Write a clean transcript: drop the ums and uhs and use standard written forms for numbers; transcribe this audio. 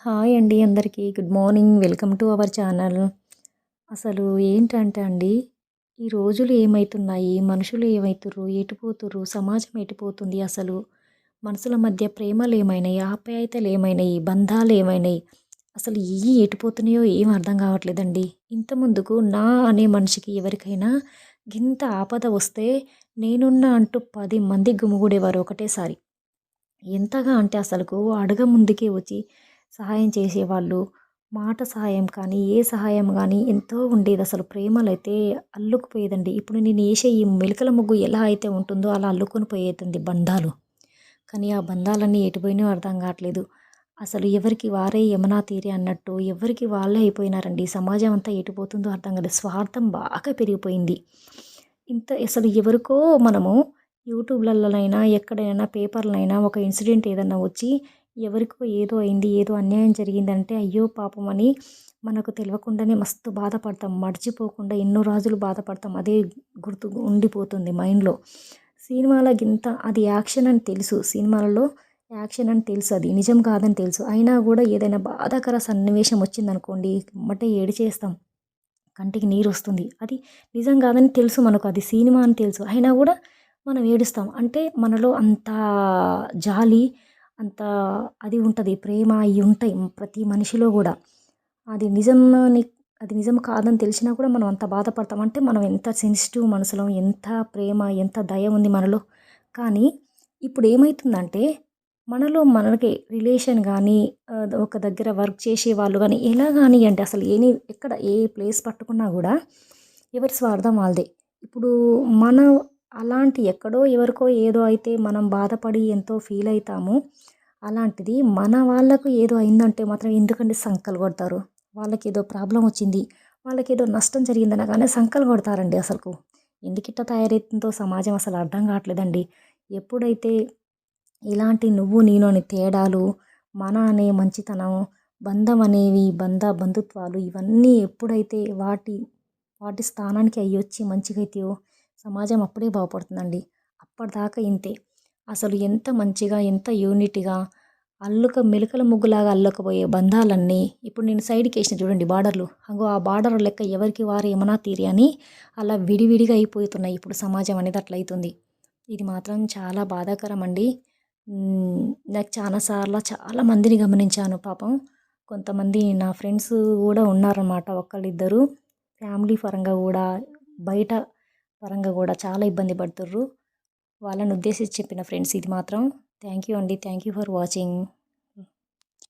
Hi అండి అందరికీ. Good morning. Welcome to our channel. అసలు ఏంటంటే అండి, ఈ రోజులు ఏమైతున్నాయి, మనుషులు ఏమైతుర్రు, ఎటుపోతుర్రు, సమాజం ఎటుపోతుంది అసలు, మనుషుల మధ్య ప్రేమలేమైనాయి, ఆప్యాయతలేమైనాయి, బంధాలేమైనాయి, అసలు ఇయ్యి ఎటుపోతున్నాయో ఏం అర్థం కావట్లేదండి. ఇంత ముందుకు నా అనే మనిషికి ఎవరికైనా గింత ఆపద వస్తే నేనున్నా అంటూ 10 మంది గుమిగూడేవారు ఒకటేసారి. ఎంతగా అంటే అసలుకు ముందుకే వచ్చి సహాయం చేసేవాళ్ళు. మాట సహాయం కానీ, ఏ సహాయం గానీ ఎంతో ఉండేదసలు. ప్రేమలైతే అల్లుకుపోయేదండి. ఇప్పుడు నేనేసే ఈ మెలికల ముగ్గు ఎలా అయితే ఉంటుందో అలా అల్లుకొని పోయేతుంది బంధాలు. కానీ ఆ బంధాలన్నీ ఎటు పోయినాయో అర్థం కావట్లేదు. అసలు ఎవరికి వారే యమునా తీరే అన్నట్టు ఎవరికి వాళ్ళే అయిపోయినారండి. సమాజం అంతా ఎటు పోతుందో అర్థం కాలేదు. స్వార్థం బాగా పెరిగిపోయింది. అసలు ఎవరికో మనము యూట్యూబ్‌లల్లనైనా, ఎక్కడైనా పేపర్‌లనైనా ఒక ఇన్సిడెంట్ ఏదన్నా వచ్చి ఎవరికో ఏదో అయింది, ఏదో అన్యాయం జరిగిందంటే అయ్యో పాపం అని మనకు తెలవకుండానే మస్తు బాధపడతాం. మర్చిపోకుండా ఎన్నో రోజులు బాధపడతాం. అదే గుర్తు ఉండిపోతుంది మైండ్‌లో. సినిమాల గింత అది యాక్షన్ అని తెలుసు. సినిమాలలో యాక్షన్ అని తెలుసు. అది నిజం కాదని తెలుసు. అయినా గూడా ఏదైనా బాధాకర సన్నివేశం వచ్చిందనుకోండి ఎమ్మటే ఏడిచేస్తాం. కంటికి నీరొస్తుంది. అది నిజం కాదని తెలుసు మనకు. అది సినిమా అని తెలుసు. అయినా గూడా మనం ఏడుస్తాం. అంటే మనలో అంత జాలి, అంత అది ఉంటది. ప్రేమ అయి ఉంటాయి ప్రతి మనిషిలో గూడా. అది నిజమని అది నిజం కాదని తెలిసినా కూడా మనం అంత బాధపడతాం. అంటే మనం ఎంత సెన్సిటివ్ మనసులం, ఎంత ప్రేమ, ఎంత దయ ఉంది మనలో. కానీ ఇప్పుడేమైతుందంటే మనలో మనకే రిలేషన్ గానీ, ఒక దగ్గర వర్క్ చేసేవాళ్ళు గానీ, ఎలా గానియ్యండి అసలు ఎక్కడ ఏ ప్లేస్ పట్టుకున్నా గూడా ఎవరి స్వార్థం వాళ్ళదే. ఇప్పుడు మనం అలాంటి ఎక్కడో ఎవరికో ఏదో అయితే మనం బాధపడి ఎంతో ఫీలయితామో, అలాంటిది మన వాళ్ళకు ఏదో అయిందంటే మాత్రం ఎందుకండి సంకలు కొడతారు. వాళ్ళకేదో ప్రాబ్లమ్ వచ్చింది, వాళ్ళకేదో నష్టం జరిగిందనగానే సంకలు కొడతారండి అసలుకు. ఎందుకిట్ట తయారైతుందో సమాజం అసలు అర్థం కావట్లేదండి. ఎప్పుడైతే ఇలాంటి నువ్వు నేను అనే తేడాలు, మన అనే మంచితనం, బంధం అనేవి బంధుత్వాలు ఇవన్నీ ఎప్పుడైతే వాటి వాటి స్థానానికి అయ్యొచ్చి మంచిగైతాయో సమాజం అప్పుడే బాగుపడుతుందండి. అప్పటిదాకా ఇంతే. అసలు ఎంత మంచిగా, ఎంత యూనిటీగా మెలికల ముగ్గులాగా అల్లకపోయే బంధాలన్నీ ఇప్పుడు నేను సైడ్‌కేసిన చూడండి బార్డర్‌లు. అగో ఆ బార్డర్ లెక్క ఎవరికి వారు యమునా తీరే అని అలా విడివిడిగా అయిపోతున్నాయి. ఇప్పుడు సమాజం అనేది అట్లయితుంది. ఇది మాత్రం చాలా బాధాకరం అండి. నాకు చాలా మందిని గమనించాను పాపం. కొంతమంది నా ఫ్రెండ్స్ గూడా ఉన్నారనమాట. ఒకళ్ళిద్దరు ఫ్యామిలీ పరంగా గూడా, బయట పరంగా గూడా చాలా ఇబ్బంది పడుతుర్రు. వాళ్ళని ఉద్దేశించి చెప్పిన ఫ్రెండ్స్ ఇది మాత్రం. థ్యాంక్ యూ అండి. Thank you for watching.